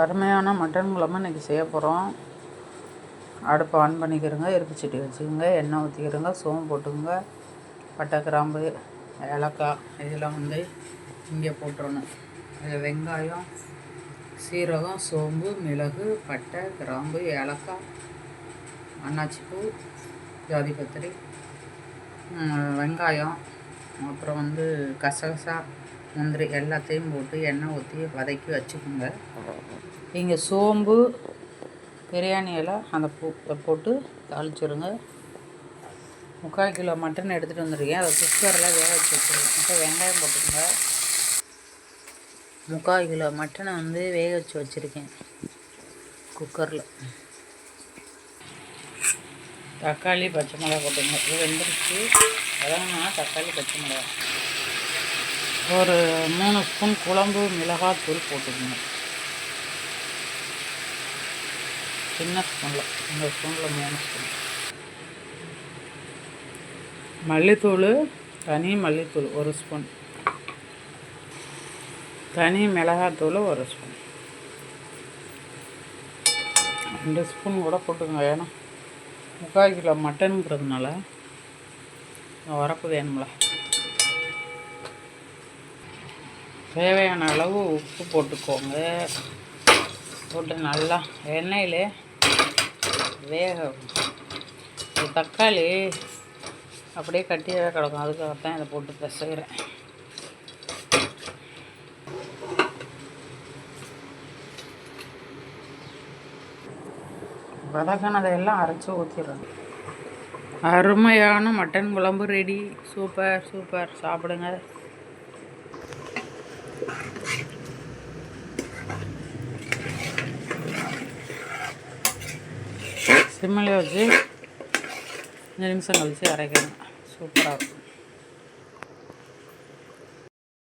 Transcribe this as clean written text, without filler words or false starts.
அருமையான மட்டன் குழம்பு இன்றைக்கி செய்ய போகிறோம். அடுப்பு ஆன் பண்ணிக்கிறோங்க, எருப்பு சட்டி வச்சுக்கோங்க, எண்ணெய் ஊற்றிக்கிறோங்க, சோம்பு போட்டுக்கோங்க, பட்டை கிராம்பு ஏலக்காய் இதெல்லாம் இங்கே போட்டுறணும். இது வெங்காயம், சீரகம், சோம்பு, மிளகு, பட்டை கிராம்பு, ஏலக்காய், அன்னாச்சிப்பூ, ஜாதிபத்திரி, வெங்காயம், அப்புறம் கசகசா, முந்திரி எல்லாத்தையும் போட்டு எண்ணெய் ஊற்றி வதக்கி வச்சுக்கோங்க. இங்கே சோம்பு, பிரியாணி இலை, அந்த பூ போட்டு தாளிச்சிருங்க. 3/4 கிலோ மட்டன் எடுத்துகிட்டு வந்துருக்கேன். அதை குக்கரில் வேக வச்சு வச்சுருக்கேன். அப்புறம் வெங்காயம் போட்டுக்கோங்க. 3/4 கிலோ மட்டனை வேக வச்சு வச்சுருக்கேன் குக்கரில். தக்காளி, பச்சை மிளகா போட்டுங்க. இது வெந்துருச்சு. வதங்கினா தக்காளி, பச்சை மிளகா, ஒரு 3 ஸ்பூன் குழம்பு மிளகாத்தூள் போட்டுக்கோங்க. சின்ன ஸ்பூனில், இந்த ஸ்பூனில் 3 ஸ்பூன். மல்லித்தூள், தனி மல்லித்தூள் 1 ஸ்பூன், தனி மிளகாத்தூள் 1 ஸ்பூன், 2 ஸ்பூன் கூட போட்டுக்கோங்க. ஏன்னா 3/4 கிலோ மட்டனுங்கிறதுனால உரப்பு வேணும்ல. தேவையான அளவு உப்பு போட்டுக்கோங்க. போட்டு நல்லா எண்ணெயில் வேக. தக்காளி அப்படியே கட்டியாகவே கிடக்கும், அதுக்காகத்தான் இதை போட்டு பிசைகிறேன். வதக்கினதையெல்லாம் அரைச்சி ஊற்றிடுறேன். அருமையான மட்டன் குழம்பு ரெடி. சூப்பர் சூப்பர், சாப்பிடுங்க. சிம்மில் வச்சு 5 நிமிஷம் கழித்து அரைக்கணும். சூப்பராக இருக்கும்.